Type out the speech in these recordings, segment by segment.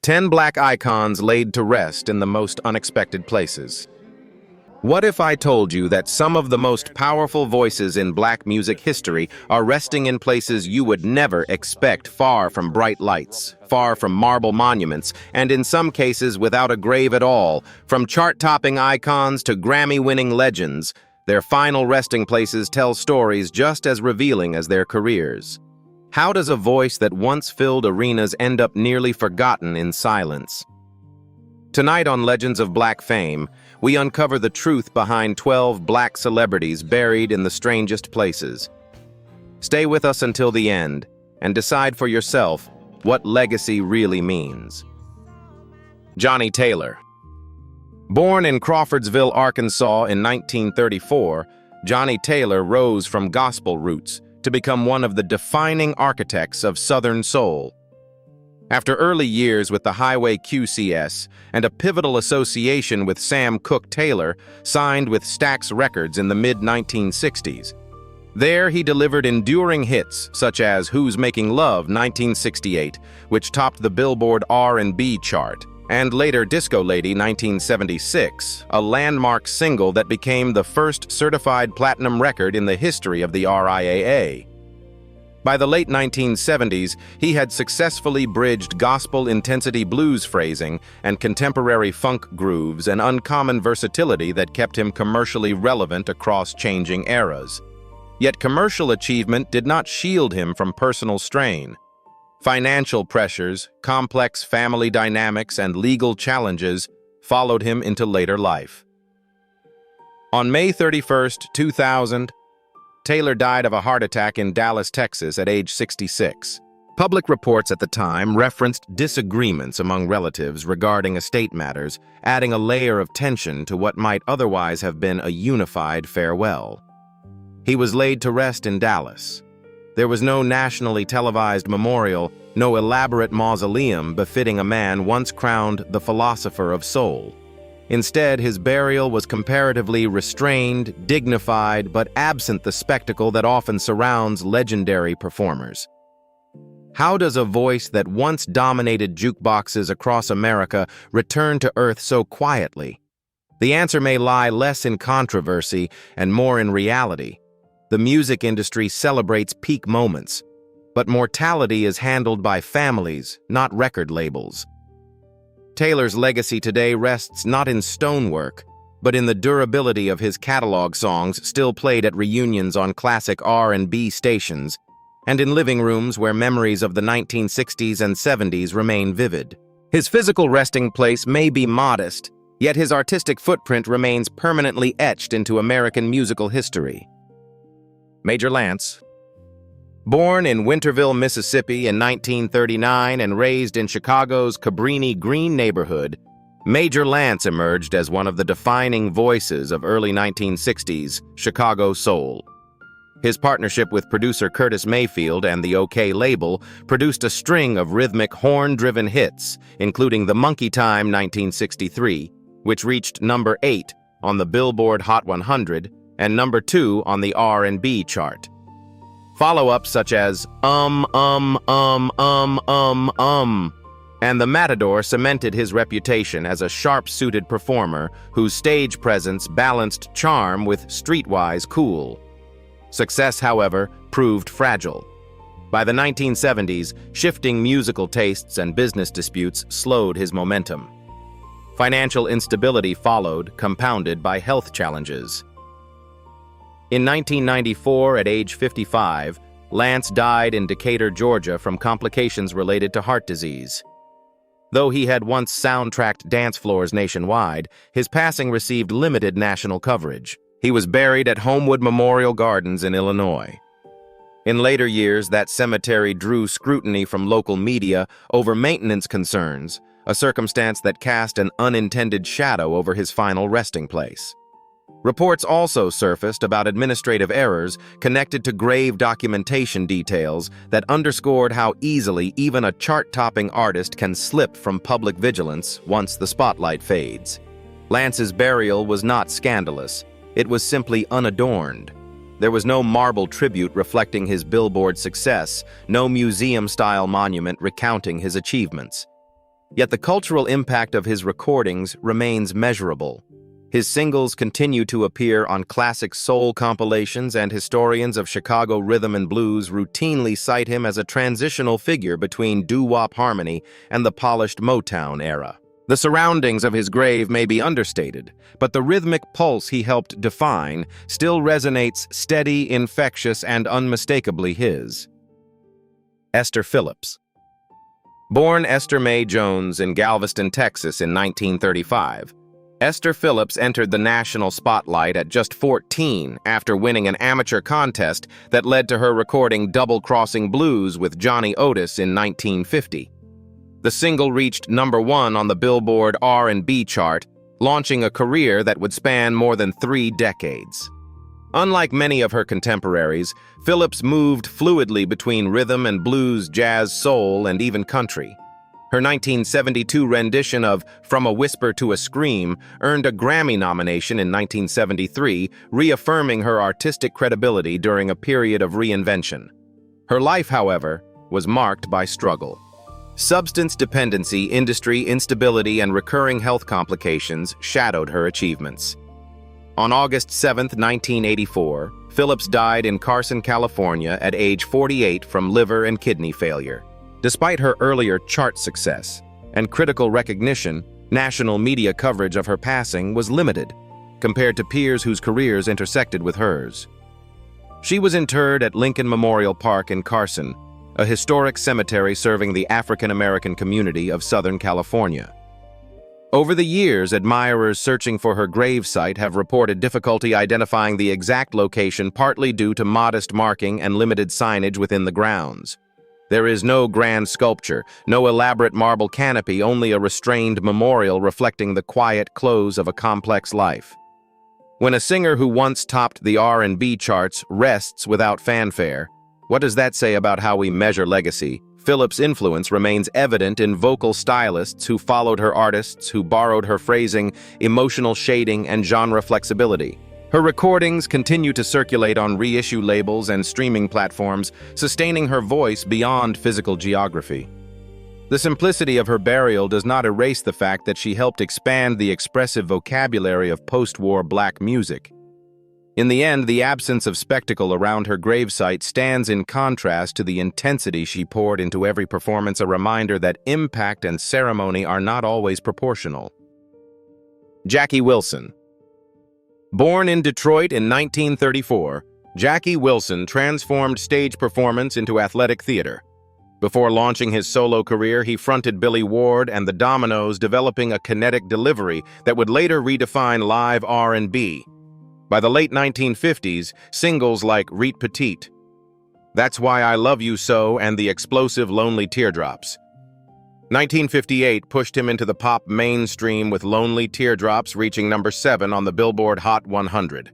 10 black icons laid to rest in the most unexpected places. What if I told you that some of the most powerful voices in black music history are resting in places you would never expect, far from bright lights, far from marble monuments, and in some cases without a grave at all? From chart-topping icons to Grammy-winning legends, their final resting places tell stories just as revealing as their careers. How does a voice that once filled arenas end up nearly forgotten in silence? Tonight on Legends of Black Fame, we uncover the truth behind 12 black celebrities buried in the strangest places. Stay with us until the end and decide for yourself what legacy really means. Johnny Taylor. Born in Crawfordsville, Arkansas in 1934, Johnny Taylor rose from gospel roots to become one of the defining architects of Southern soul. After early years with the Highway QCS and a pivotal association with Sam Cooke Taylor, signed with Stax Records in the mid-1960s. There he delivered enduring hits such as Who's Making Love 1968, which topped the Billboard R&B chart, and later Disco Lady 1976, a landmark single that became the first certified platinum record in the history of the RIAA. By the late 1970s, he had successfully bridged gospel-intensity blues phrasing and contemporary funk grooves, an uncommon versatility that kept him commercially relevant across changing eras. Yet commercial achievement did not shield him from personal strain. Financial pressures, complex family dynamics, and legal challenges followed him into later life. On May 31, 2000, Taylor died of a heart attack in Dallas, Texas at age 66. Public reports at the time referenced disagreements among relatives regarding estate matters, adding a layer of tension to what might otherwise have been a unified farewell. He was laid to rest in Dallas. There was no nationally televised memorial, no elaborate mausoleum befitting a man once crowned the philosopher of soul. Instead, his burial was comparatively restrained, dignified, but absent the spectacle that often surrounds legendary performers. How does a voice that once dominated jukeboxes across America return to earth so quietly? The answer may lie less in controversy and more in reality. The music industry celebrates peak moments, but mortality is handled by families, not record labels. Taylor's legacy today rests not in stonework, but in the durability of his catalog songs still played at reunions on classic R&B stations, and in living rooms where memories of the 1960s and 70s remain vivid. His physical resting place may be modest, yet his artistic footprint remains permanently etched into American musical history. Major Lance. Born in Winterville, Mississippi in 1939 and raised in Chicago's Cabrini Green neighborhood, Major Lance emerged as one of the defining voices of early 1960s Chicago soul. His partnership with producer Curtis Mayfield and the OK label produced a string of rhythmic horn-driven hits, including the Monkey Time 1963, which reached number 8 on the Billboard Hot 100 and number 2 on the R&B chart. Follow-ups such as and The Matador cemented his reputation as a sharp-suited performer whose stage presence balanced charm with streetwise cool. Success, however, proved fragile. By the 1970s, shifting musical tastes and business disputes slowed his momentum. Financial instability followed, compounded by health challenges. In 1994, at age 55, Lance died in Decatur, Georgia from complications related to heart disease. Though he had once soundtracked dance floors nationwide, his passing received limited national coverage. He was buried at Homewood Memorial Gardens in Illinois. In later years, that cemetery drew scrutiny from local media over maintenance concerns, a circumstance that cast an unintended shadow over his final resting place. Reports also surfaced about administrative errors connected to grave documentation details that underscored how easily even a chart-topping artist can slip from public vigilance once the spotlight fades. Lance's burial was not scandalous. It was simply unadorned. There was no marble tribute reflecting his Billboard success, no museum-style monument recounting his achievements. Yet the cultural impact of his recordings remains measurable. His singles continue to appear on classic soul compilations, and historians of Chicago rhythm and blues routinely cite him as a transitional figure between doo-wop harmony and the polished Motown era. The surroundings of his grave may be understated, but the rhythmic pulse he helped define still resonates steady, infectious, and unmistakably his. Esther Phillips. Born Esther Mae Jones in Galveston, Texas in 1935, Esther Phillips entered the national spotlight at just 14 after winning an amateur contest that led to her recording Double Crossing Blues with Johnny Otis in 1950. The single reached #1 on the Billboard R&B chart, launching a career that would span more than 3 decades. Unlike many of her contemporaries, Phillips moved fluidly between rhythm and blues, jazz, soul, and even country. Her 1972 rendition of From a Whisper to a Scream earned a Grammy nomination in 1973, reaffirming her artistic credibility during a period of reinvention. Her life, however, was marked by struggle. Substance dependency, industry instability, and recurring health complications shadowed her achievements. On August 7, 1984, Phillips died in Carson, California at age 48 from liver and kidney failure. Despite her earlier chart success and critical recognition, national media coverage of her passing was limited compared to peers whose careers intersected with hers. She was interred at Lincoln Memorial Park in Carson, a historic cemetery serving the African-American community of Southern California. Over the years, admirers searching for her gravesite have reported difficulty identifying the exact location, partly due to modest marking and limited signage within the grounds. There is no grand sculpture, no elaborate marble canopy, only a restrained memorial reflecting the quiet close of a complex life. When a singer who once topped the R&B charts rests without fanfare, what does that say about how we measure legacy? Phillips' influence remains evident in vocal stylists who followed her, artists who borrowed her phrasing, emotional shading, and genre flexibility. Her recordings continue to circulate on reissue labels and streaming platforms, sustaining her voice beyond physical geography. The simplicity of her burial does not erase the fact that she helped expand the expressive vocabulary of post-war black music. In the end, the absence of spectacle around her gravesite stands in contrast to the intensity she poured into every performance, a reminder that impact and ceremony are not always proportional. Jackie Wilson. Born in Detroit in 1934, Jackie Wilson transformed stage performance into athletic theater. Before launching his solo career, he fronted Billy Ward and the Dominoes, developing a kinetic delivery that would later redefine live R&B. By the late 1950s, singles like Reet Petite, That's Why I Love You So, and the explosive Lonely Teardrops. 1958 pushed him into the pop mainstream with Lonely Teardrops reaching #7 on the Billboard Hot 100.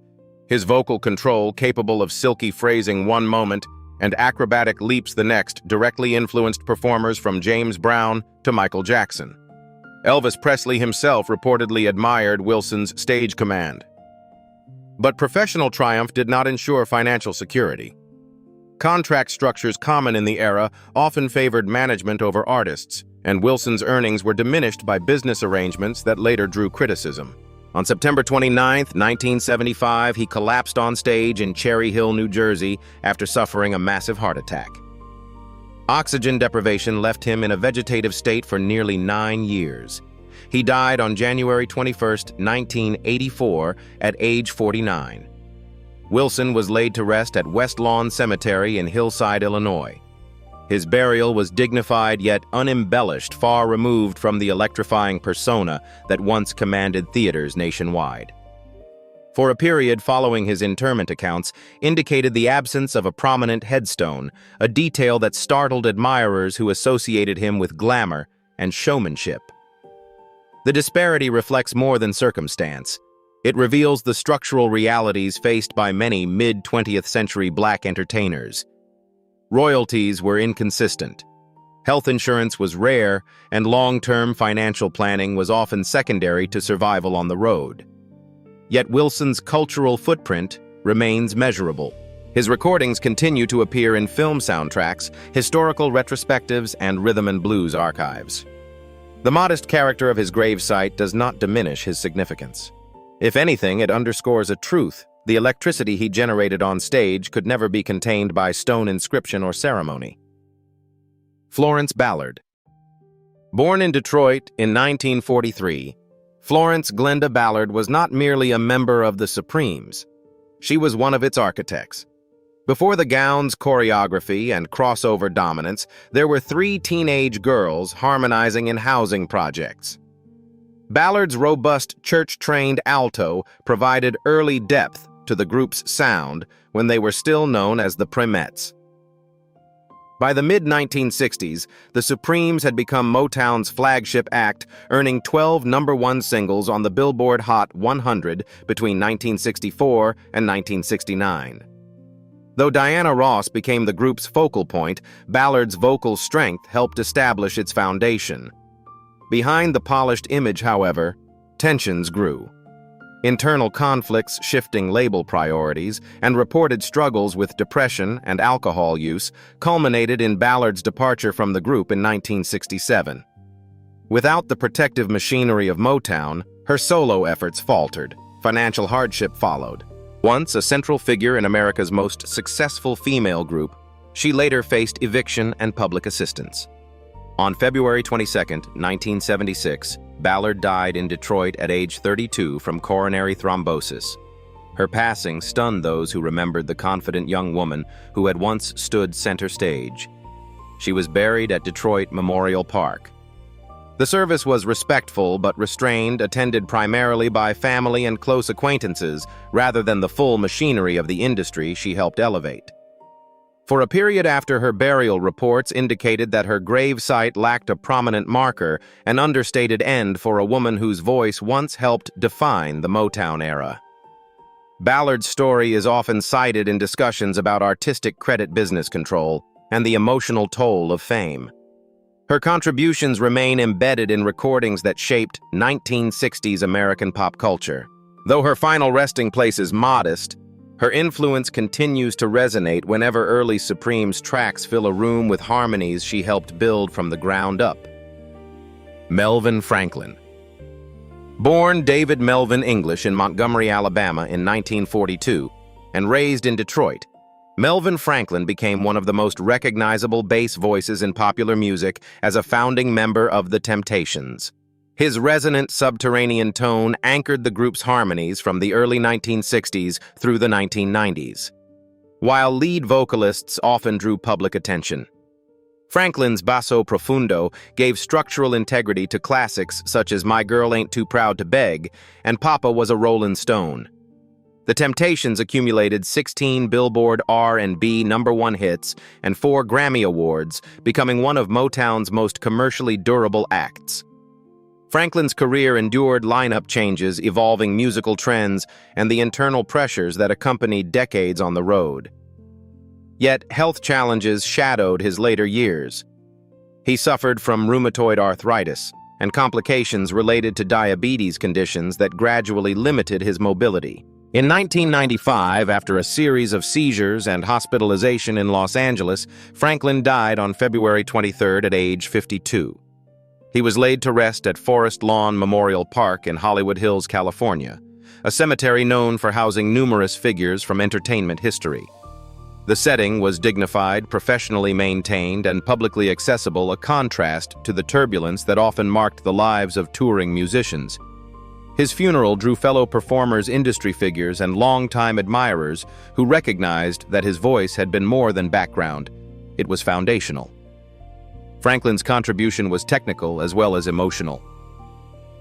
His vocal control, capable of silky phrasing one moment and acrobatic leaps the next, directly influenced performers from James Brown to Michael Jackson. Elvis Presley himself reportedly admired Wilson's stage command. But professional triumph did not ensure financial security. Contract structures common in the era often favored management over artists, and Wilson's earnings were diminished by business arrangements that later drew criticism. On September 29, 1975, he collapsed on stage in Cherry Hill, New Jersey, after suffering a massive heart attack. Oxygen deprivation left him in a vegetative state for nearly 9 years. He died on January 21, 1984, at age 49. Wilson was laid to rest at West Lawn Cemetery in Hillside, Illinois. His burial was dignified yet unembellished, far removed from the electrifying persona that once commanded theaters nationwide. For a period following his interment, accounts indicated the absence of a prominent headstone, a detail that startled admirers who associated him with glamour and showmanship. The disparity reflects more than circumstance. It reveals the structural realities faced by many mid-20th century black entertainers. Royalties were inconsistent. Health insurance was rare, and long-term financial planning was often secondary to survival on the road. Yet Wilson's cultural footprint remains measurable. His recordings continue to appear in film soundtracks, historical retrospectives, and rhythm and blues archives. The modest character of his gravesite does not diminish his significance. If anything, it underscores a truth: the electricity he generated on stage could never be contained by stone inscription or ceremony. Florence Ballard. Born in Detroit in 1943, Florence Glenda Ballard was not merely a member of the Supremes. She was one of its architects. Before the gown's choreography and crossover dominance, there were 3 teenage girls harmonizing in housing projects. Ballard's robust church-trained alto provided early depth to the group's sound when they were still known as the Premettes. By the mid-1960s, the Supremes had become Motown's flagship act, earning 12 #1 singles on the Billboard Hot 100 between 1964 and 1969. Though Diana Ross became the group's focal point, Ballard's vocal strength helped establish its foundation. Behind the polished image, however, tensions grew. Internal conflicts, shifting label priorities, and reported struggles with depression and alcohol use culminated in Ballard's departure from the group in 1967. Without the protective machinery of Motown, her solo efforts faltered. Financial hardship followed. Once a central figure in America's most successful female group, she later faced eviction and public assistance. On February 22, 1976, Ballard died in Detroit at age 32 from coronary thrombosis. Her passing stunned those who remembered the confident young woman who had once stood center stage. She was buried at Detroit Memorial Park. The service was respectful but restrained, attended primarily by family and close acquaintances rather than the full machinery of the industry she helped elevate. For a period after her burial, reports indicated that her gravesite lacked a prominent marker, an understated end for a woman whose voice once helped define the Motown era. Ballard's story is often cited in discussions about artistic credit business control and the emotional toll of fame. Her contributions remain embedded in recordings that shaped 1960s American pop culture. Though her final resting place is modest, her influence continues to resonate whenever early Supremes tracks fill a room with harmonies she helped build from the ground up. Melvin Franklin. Born David Melvin English in Montgomery, Alabama in 1942 and raised in Detroit, Melvin Franklin became one of the most recognizable bass voices in popular music as a founding member of The Temptations. His resonant subterranean tone anchored the group's harmonies from the early 1960s through the 1990s, while lead vocalists often drew public attention. Franklin's basso profundo gave structural integrity to classics such as My Girl Ain't Too Proud to Beg and Papa Was a Rollin' Stone. The Temptations accumulated 16 Billboard R&B #1 hits and 4 Grammy Awards, becoming one of Motown's most commercially durable acts. Franklin's career endured lineup changes, evolving musical trends, and the internal pressures that accompanied decades on the road. Yet, health challenges shadowed his later years. He suffered from rheumatoid arthritis and complications related to diabetes conditions that gradually limited his mobility. In 1995, after a series of seizures and hospitalization in Los Angeles, Franklin died on February 23 at age 52. He was laid to rest at Forest Lawn Memorial Park in Hollywood Hills, California, a cemetery known for housing numerous figures from entertainment history. The setting was dignified, professionally maintained, and publicly accessible, a contrast to the turbulence that often marked the lives of touring musicians. His funeral drew fellow performers, industry figures, and longtime admirers who recognized that his voice had been more than background. It was foundational. Franklin's contribution was technical as well as emotional.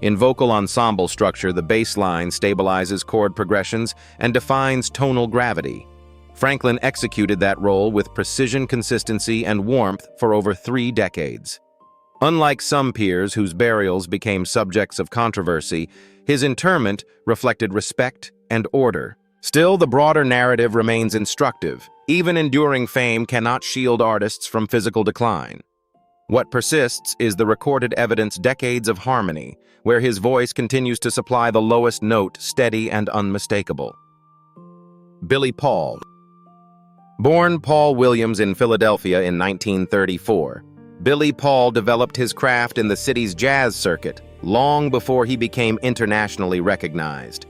In vocal ensemble structure, the bass line stabilizes chord progressions and defines tonal gravity. Franklin executed that role with precision, consistency, and warmth for over 3 decades. Unlike some peers whose burials became subjects of controversy, his interment reflected respect and order. Still, the broader narrative remains instructive. Even enduring fame cannot shield artists from physical decline. What persists is the recorded evidence, decades of harmony, where his voice continues to supply the lowest note, steady and unmistakable. Billy Paul. Born Paul Williams in Philadelphia in 1934, Billy Paul developed his craft in the city's jazz circuit long before he became internationally recognized.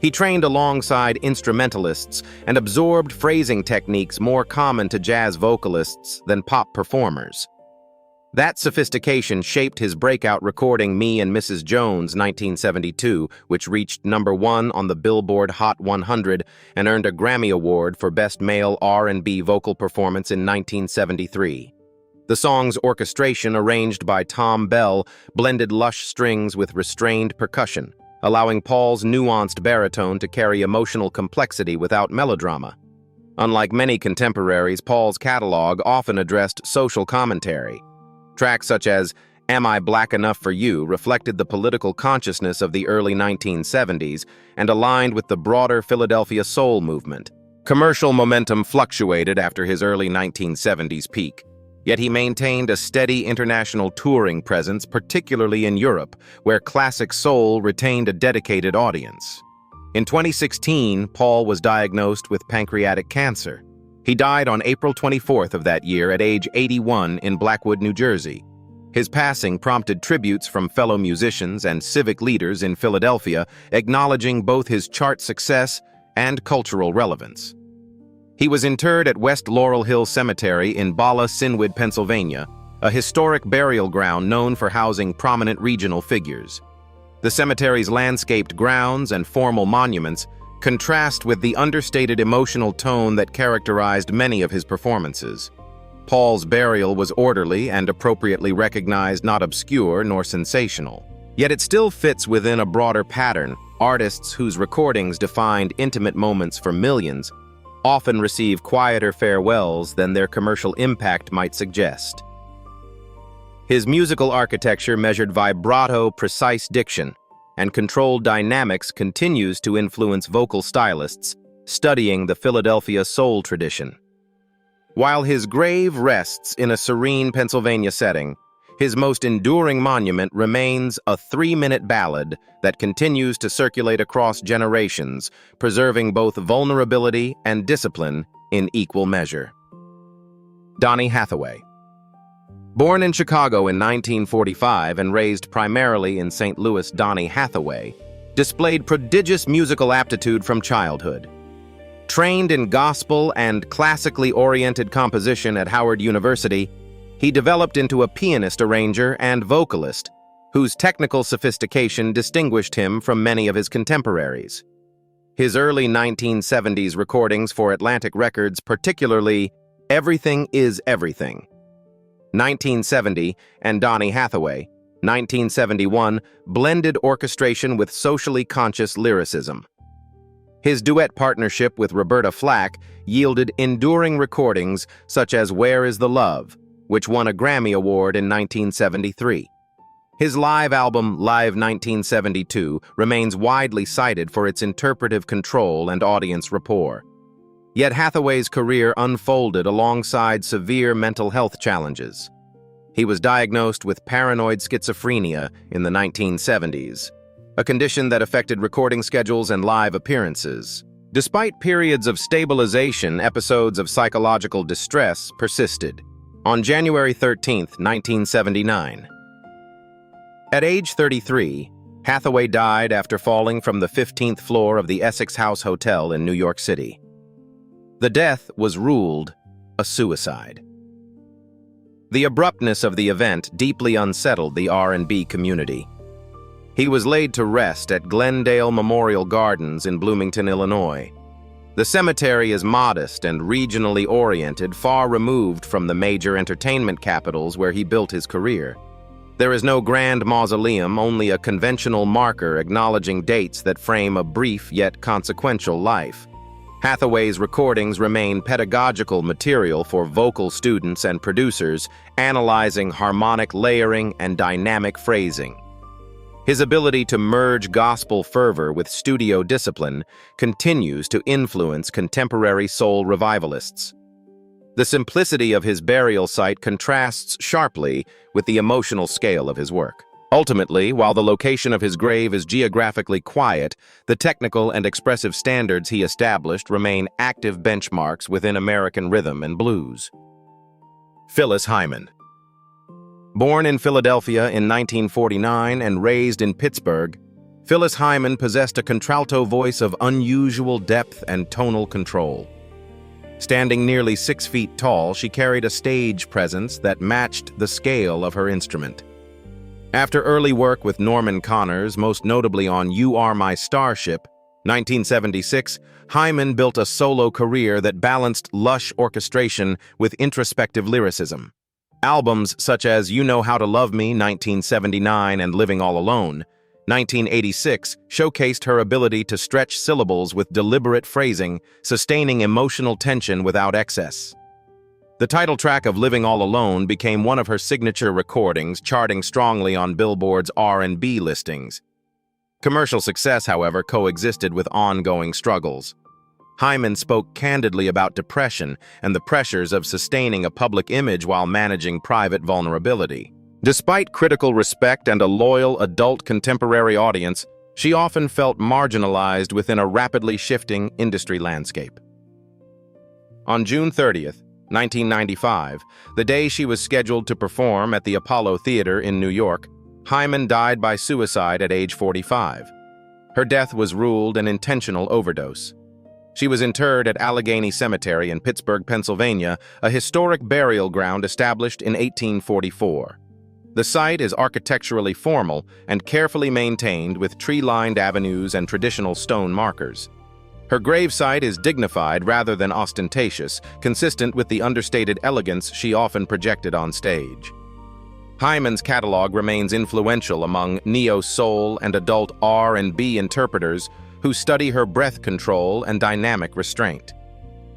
He trained alongside instrumentalists and absorbed phrasing techniques more common to jazz vocalists than pop performers. That sophistication shaped his breakout recording Me and Mrs. Jones 1972, which reached #1 on the Billboard Hot 100 and earned a Grammy Award for Best Male R&B Vocal Performance in 1973. The song's orchestration, arranged by Tom Bell, blended lush strings with restrained percussion, allowing Paul's nuanced baritone to carry emotional complexity without melodrama. Unlike many contemporaries, Paul's catalog often addressed social commentary. Tracks such as Am I Black Enough for You reflected the political consciousness of the early 1970s and aligned with the broader Philadelphia soul movement. Commercial momentum fluctuated after his early 1970s peak, yet he maintained a steady international touring presence, particularly in Europe, where classic soul retained a dedicated audience. In 2016, Paul was diagnosed with pancreatic cancer. He died on April 24th of that year at age 81 in Blackwood, New Jersey. His passing prompted tributes from fellow musicians and civic leaders in Philadelphia, acknowledging both his chart success and cultural relevance. He was interred at West Laurel Hill Cemetery in Bala Cynwyd, Pennsylvania, a historic burial ground known for housing prominent regional figures. The cemetery's landscaped grounds and formal monuments contrast with the understated emotional tone that characterized many of his performances. Paul's burial was orderly and appropriately recognized, not obscure nor sensational. Yet it still fits within a broader pattern. Artists whose recordings defined intimate moments for millions often receive quieter farewells than their commercial impact might suggest. His musical architecture measured vibrato, precise diction, and controlled dynamics continues to influence vocal stylists studying the Philadelphia soul tradition. While his grave rests in a serene Pennsylvania setting, his most enduring monument remains a 3-minute ballad that continues to circulate across generations, preserving both vulnerability and discipline in equal measure. Donny Hathaway. Born in Chicago in 1945 and raised primarily in St. Louis, Donny Hathaway displayed prodigious musical aptitude from childhood. Trained in gospel and classically oriented composition at Howard University, he developed into a pianist, arranger, and vocalist, whose technical sophistication distinguished him from many of his contemporaries. His early 1970s recordings for Atlantic Records, particularly Everything is Everything, 1970, and Donny Hathaway, 1971, blended orchestration with socially conscious lyricism. His duet partnership with Roberta Flack yielded enduring recordings such as Where is the Love, which won a Grammy Award in 1973. His live album, Live 1972, remains widely cited for its interpretive control and audience rapport. Yet Hathaway's career unfolded alongside severe mental health challenges. He was diagnosed with paranoid schizophrenia in the 1970s, a condition that affected recording schedules and live appearances. Despite periods of stabilization, episodes of psychological distress persisted. On January 13, 1979. At age 33, Hathaway died after falling from the 15th floor of the Essex House Hotel in New York City. The death was ruled a suicide. The abruptness of the event deeply unsettled the R&B community. He was laid to rest at Glendale Memorial Gardens in Bloomington, Illinois. The cemetery is modest and regionally oriented, far removed from the major entertainment capitals where he built his career. There is no grand mausoleum, only a conventional marker acknowledging dates that frame a brief yet consequential life. Hathaway's recordings remain pedagogical material for vocal students and producers, analyzing harmonic layering and dynamic phrasing. His ability to merge gospel fervor with studio discipline continues to influence contemporary soul revivalists. The simplicity of his burial site contrasts sharply with the emotional scale of his work. Ultimately, while the location of his grave is geographically quiet, the technical and expressive standards he established remain active benchmarks within American rhythm and blues. Phyllis Hyman. Born in Philadelphia in 1949 and raised in Pittsburgh, Phyllis Hyman possessed a contralto voice of unusual depth and tonal control. Standing nearly 6 feet tall, she carried a stage presence that matched the scale of her instrument. After early work with Norman Connors, most notably on You Are My Starship, 1976, Hyman built a solo career that balanced lush orchestration with introspective lyricism. Albums such as You Know How to Love Me, 1979, and Living All Alone, 1986, showcased her ability to stretch syllables with deliberate phrasing, sustaining emotional tension without excess. The title track of Living All Alone became one of her signature recordings, charting strongly on Billboard's R&B listings. Commercial success, however, coexisted with ongoing struggles. Hyman spoke candidly about depression and the pressures of sustaining a public image while managing private vulnerability. Despite critical respect and a loyal adult contemporary audience, she often felt marginalized within a rapidly shifting industry landscape. On June 30th, 1995, the day she was scheduled to perform at the Apollo Theater in New York, Hyman died by suicide at age 45. Her death was ruled an intentional overdose. She was interred at Allegheny Cemetery in Pittsburgh, Pennsylvania, a historic burial ground established in 1844. The site is architecturally formal and carefully maintained with tree-lined avenues and traditional stone markers. Her gravesite is dignified rather than ostentatious, consistent with the understated elegance she often projected on stage. Hyman's catalog remains influential among neo-soul and adult R&B interpreters who study her breath control and dynamic restraint.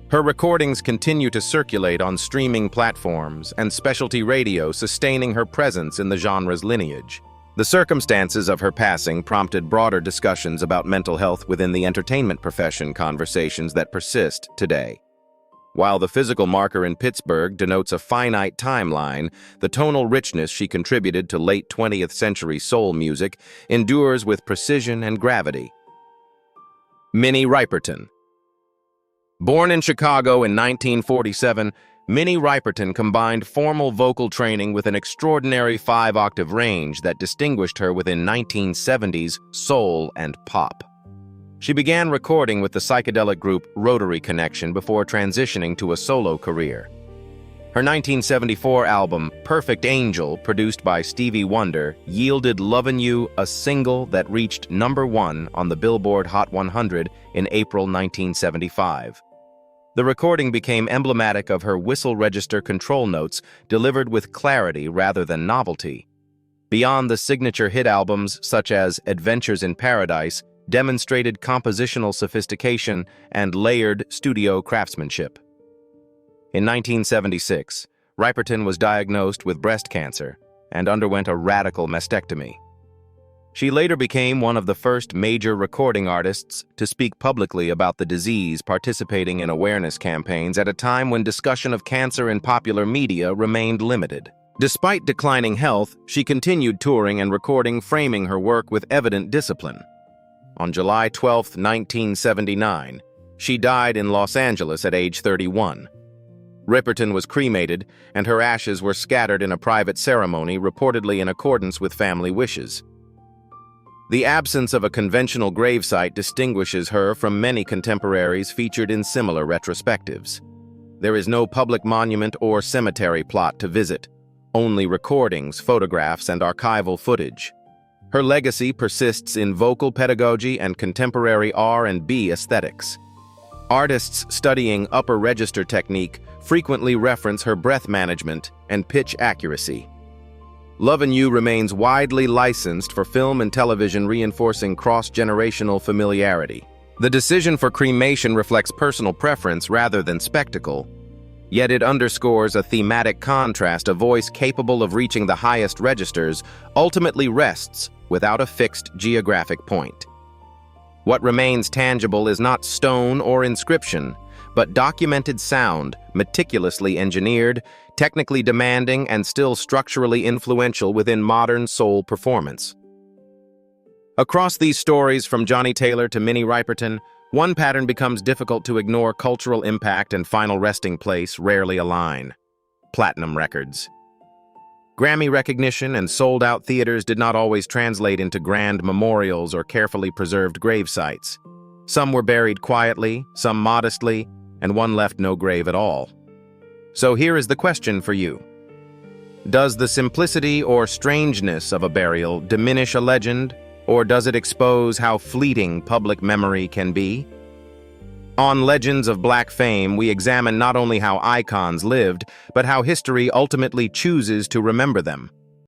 Her recordings continue to circulate on streaming platforms and specialty radio, sustaining her presence in the genre's lineage. The circumstances of her passing prompted broader discussions about mental health within the entertainment profession, conversations that persist today. While the physical marker in Pittsburgh denotes a finite timeline, the tonal richness she contributed to late 20th century soul music endures with precision and gravity. Minnie Riperton. Born in Chicago in 1947, Minnie Riperton combined formal vocal training with an extraordinary 5-octave range that distinguished her within 1970s soul and pop. She began recording with the psychedelic group Rotary Connection before transitioning to a solo career. Her 1974 album, Perfect Angel, produced by Stevie Wonder, yielded Lovin' You, a single that reached #1 on the Billboard Hot 100 in April 1975. The recording became emblematic of her whistle register control notes delivered with clarity rather than novelty. Beyond the signature hit albums such as Adventures in Paradise, demonstrated compositional sophistication and layered studio craftsmanship. In 1976, Riperton was diagnosed with breast cancer and underwent a radical mastectomy. She later became one of the first major recording artists to speak publicly about the disease, participating in awareness campaigns at a time when discussion of cancer in popular media remained limited. Despite declining health, she continued touring and recording, framing her work with evident discipline. On July 12, 1979, she died in Los Angeles at age 31. Riperton was cremated, and her ashes were scattered in a private ceremony, reportedly in accordance with family wishes. The absence of a conventional gravesite distinguishes her from many contemporaries featured in similar retrospectives. There is no public monument or cemetery plot to visit, only recordings, photographs, and archival footage. Her legacy persists in vocal pedagogy and contemporary R&B aesthetics. Artists studying upper register technique frequently reference her breath management and pitch accuracy. Lovin' You remains widely licensed for film and television, reinforcing cross-generational familiarity. The decision for cremation reflects personal preference rather than spectacle, yet it underscores a thematic contrast. A voice capable of reaching the highest registers ultimately rests without a fixed geographic point. What remains tangible is not stone or inscription, but documented sound, meticulously engineered, technically demanding, and still structurally influential within modern soul performance. Across these stories, from Johnny Taylor to Minnie Riperton, one pattern becomes difficult to ignore: cultural impact and final resting place rarely align. Platinum records. Grammy recognition and sold-out theaters did not always translate into grand memorials or carefully preserved grave sites. Some were buried quietly, some modestly, and one left no grave at all. So here is the question for you. Does the simplicity or strangeness of a burial diminish a legend, or does it expose how fleeting public memory can be? On Legends of Black Fame, we examine not only how icons lived, but how history ultimately chooses to remember them.